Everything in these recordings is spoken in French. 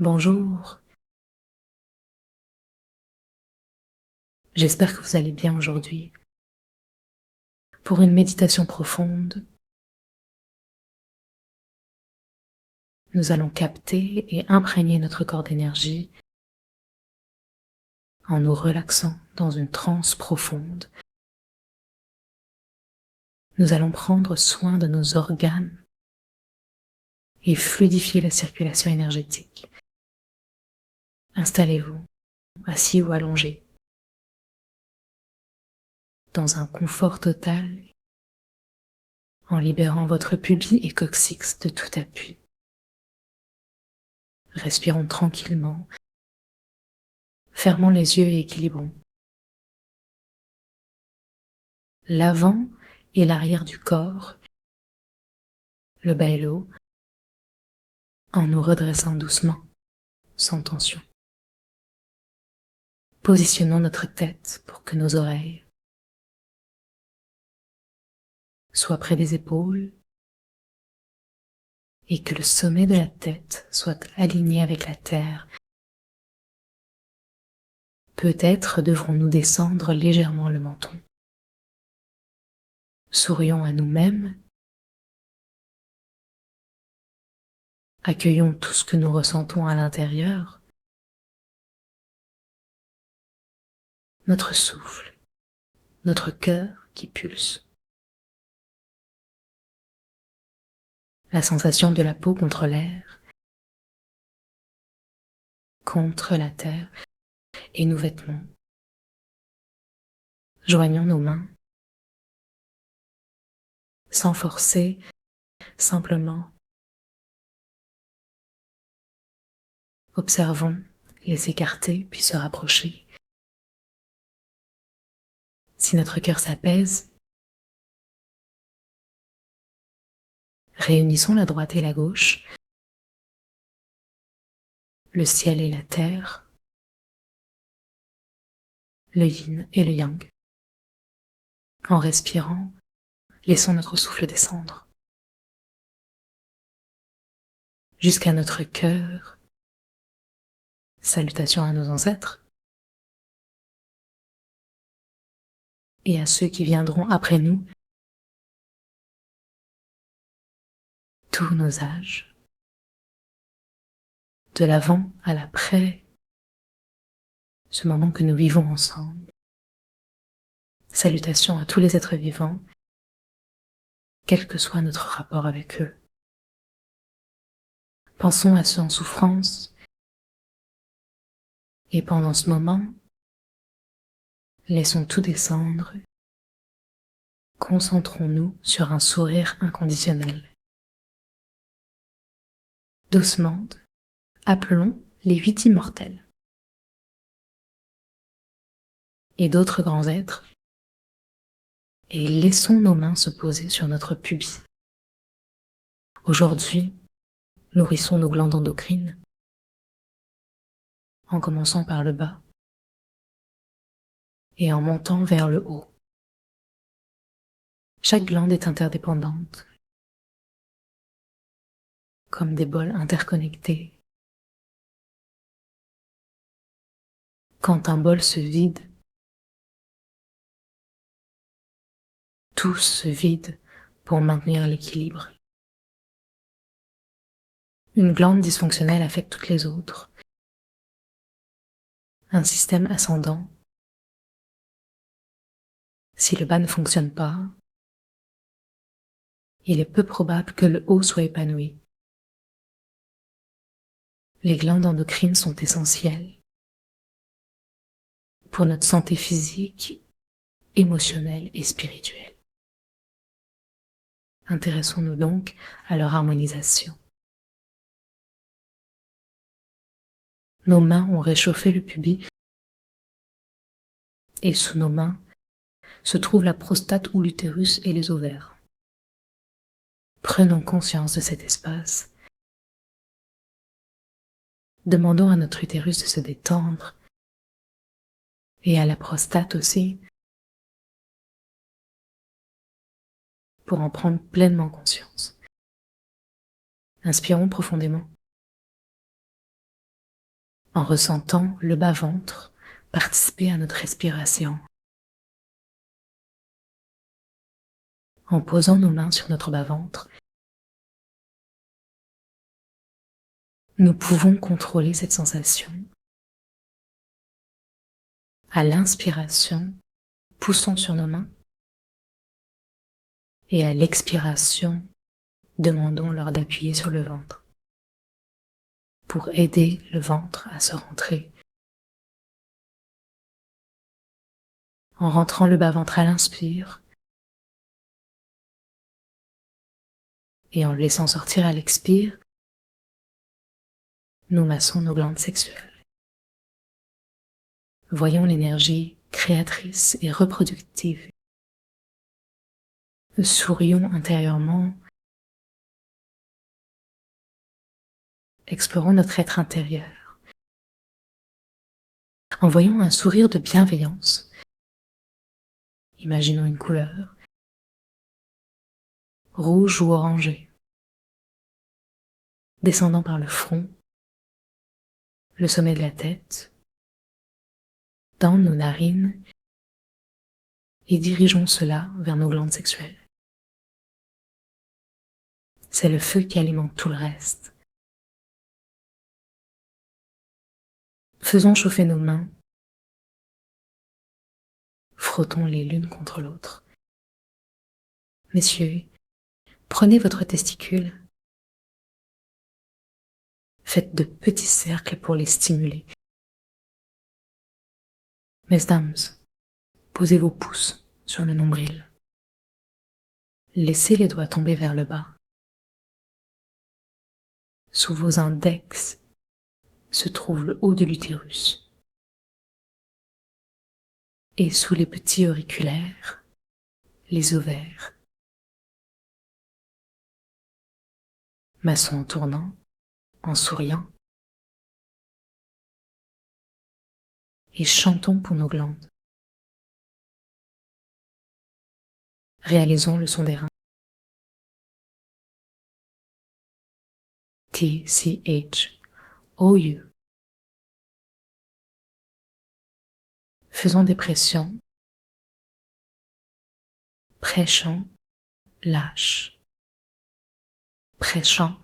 Bonjour, j'espère que vous allez bien aujourd'hui. Pour une méditation profonde, nous allons capter et imprégner notre corps d'énergie en nous relaxant dans une transe profonde. Nous allons prendre soin de nos organes et fluidifier la circulation énergétique. Installez-vous, assis ou allongé, dans un confort total, en libérant votre pubis et coccyx de tout appui. Respirons tranquillement, fermons les yeux et équilibrons. L'avant et l'arrière du corps, le bas et le haut, en nous redressant doucement, sans tension. Positionnons notre tête pour que nos oreilles soient près des épaules et que le sommet de la tête soit aligné avec la terre. Peut-être devrons-nous descendre légèrement le menton. Sourions à nous-mêmes. Accueillons tout ce que nous ressentons à l'intérieur. Notre souffle, notre cœur qui pulse. La sensation de la peau contre l'air, contre la terre et nos vêtements. Joignons nos mains, sans forcer, simplement. Observons les écarter puis se rapprocher. Si notre cœur s'apaise, réunissons la droite et la gauche, le ciel et la terre, le yin et le yang. En respirant, laissons notre souffle descendre jusqu'à notre cœur. Salutations à nos ancêtres et à ceux qui viendront après nous, tous nos âges, de l'avant à l'après, ce moment que nous vivons ensemble. Salutations à tous les êtres vivants, quel que soit notre rapport avec eux. Pensons à ceux en souffrance et pendant ce moment, laissons tout descendre. Concentrons-nous sur un sourire inconditionnel. Doucement, appelons les 8 immortels et d'autres grands êtres et laissons nos mains se poser sur notre pubis. Aujourd'hui, nourrissons nos glandes endocrines en commençant par le bas et en montant vers le haut. Chaque glande est interdépendante, comme des bols interconnectés. Quand un bol se vide, tout se vide pour maintenir l'équilibre. Une glande dysfonctionnelle affecte toutes les autres. Un système ascendant. Si le bas ne fonctionne pas, il est peu probable que le haut soit épanoui. Les glandes endocrines sont essentielles pour notre santé physique, émotionnelle et spirituelle. Intéressons-nous donc à leur harmonisation. Nos mains ont réchauffé le pubis et sous nos mains se trouve la prostate ou l'utérus et les ovaires. Prenons conscience de cet espace. Demandons à notre utérus de se détendre et à la prostate aussi pour en prendre pleinement conscience. Inspirons profondément. en ressentant le bas-ventre participer à notre respiration. En posant nos mains sur notre bas-ventre, nous pouvons contrôler cette sensation. À l'inspiration, poussons sur nos mains et à l'expiration, demandons-leur d'appuyer sur le ventre pour aider le ventre à se rentrer. En rentrant le bas-ventre à l'inspire et en le laissant sortir à l'expire, nous massons nos glandes sexuelles. Voyons l'énergie créatrice et reproductive. Sourions intérieurement. Explorons notre être intérieur. En voyant un sourire de bienveillance, imaginons une couleur, rouge ou orangé, descendant par le front, le sommet de la tête, dans nos narines, et dirigeons cela vers nos glandes sexuelles. C'est le feu qui alimente tout le reste. Faisons chauffer nos mains, frottons-les l'une contre l'autre. Messieurs, prenez votre testicule, faites de petits cercles pour les stimuler. Mesdames, posez vos pouces sur le nombril. Laissez les doigts tomber vers le bas. Sous vos index se trouve le haut de l'utérus. Et sous les petits auriculaires, les ovaires. Massons en tournant, en souriant. Et chantons pour nos glandes. Réalisons le son des reins. T-C-H-O-U. Faisons des pressions. Prêchant, lâche. Prêchant,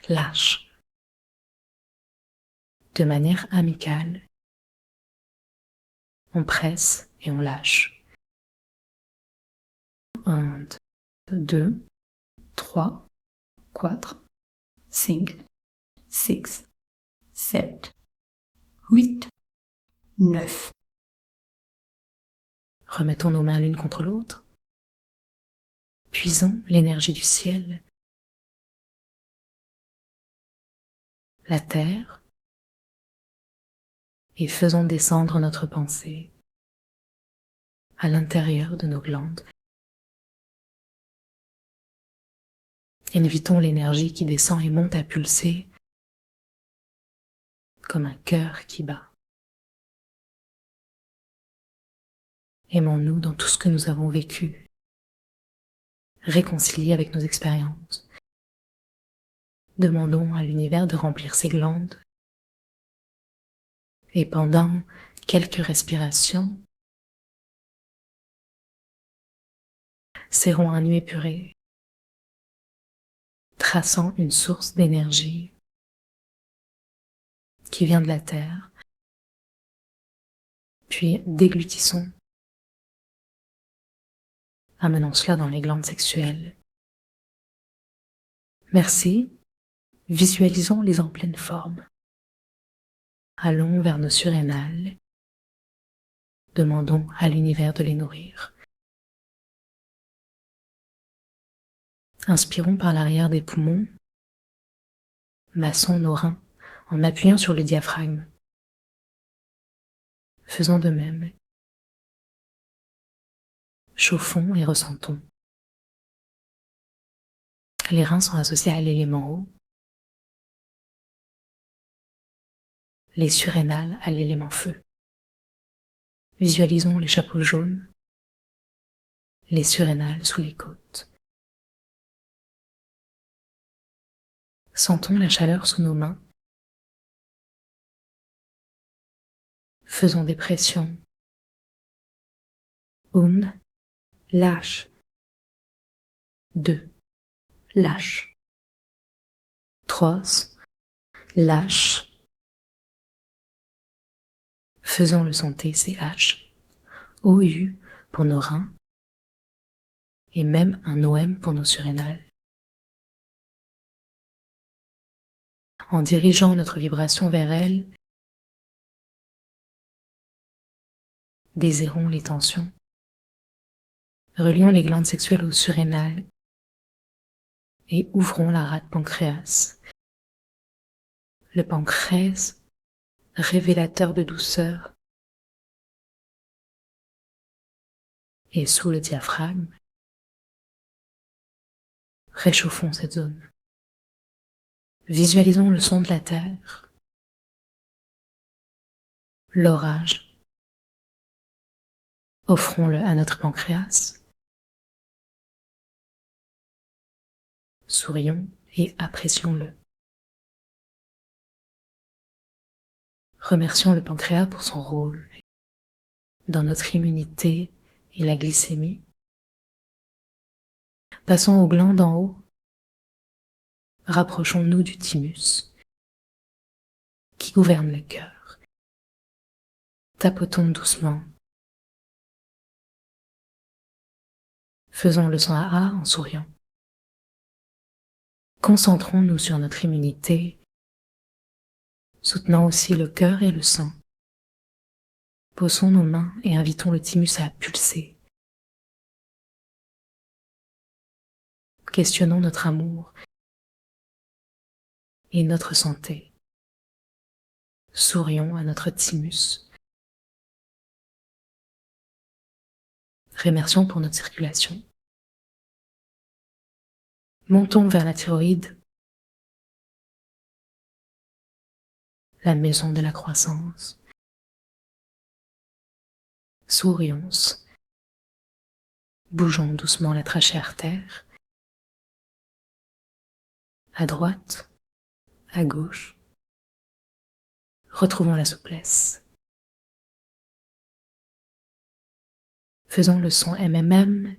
lâche. De manière amicale, on presse et on lâche. 1, 2, 3, 4, 5, 6, 7, 8, 9. Remettons nos mains l'une contre l'autre. Puisons l'énergie du ciel, la terre, et faisons descendre notre pensée à l'intérieur de nos glandes. Invitons l'énergie qui descend et monte à pulser comme un cœur qui bat. Aimons-nous dans tout ce que nous avons vécu, réconciliés avec nos expériences. Demandons à l'univers de remplir ses glandes. Et pendant quelques respirations, serrons un nu épuré, traçant une source d'énergie qui vient de la terre, puis déglutissons, amenons cela dans les glandes sexuelles. Merci, visualisons-les en pleine forme. Allons vers nos surrénales, demandons à l'univers de les nourrir. Inspirons par l'arrière des poumons, massons nos reins en appuyant sur le diaphragme. Faisons de même. Chauffons et ressentons. Les reins sont associés à l'élément eau, les surrénales à l'élément feu. Visualisons les chapeaux jaunes, les surrénales sous les côtes. Sentons la chaleur sous nos mains Faisons des pressions. 1, lâche. 2, lâche. 3, lâche. Faisons le son TCH, OU pour nos reins et même un OM pour nos surrénales. En dirigeant notre vibration vers elle, désirons les tensions, relions les glandes sexuelles aux surrénales et ouvrons la rate pancréas. Le pancréas, révélateur de douceur, et sous le diaphragme, réchauffons cette zone. Visualisons le son de la terre, l'orage. Offrons-le à notre pancréas. Sourions et apprécions-le. Remercions le pancréas pour son rôle dans notre immunité et la glycémie. Passons aux glandes en haut. Rapprochons-nous du thymus qui gouverne le cœur. Tapotons doucement. Faisons le son AA en souriant. Concentrons-nous sur notre immunité, soutenant aussi le cœur et le sang. Posons nos mains et invitons le thymus à pulser. Questionnons notre amour et notre santé. Sourions à notre thymus. Remercions pour notre circulation. Montons vers la thyroïde, la maison de la croissance. Sourions. Bougeons doucement la trachée artère. À droite, à gauche. Retrouvons la souplesse. Faisons le son MMM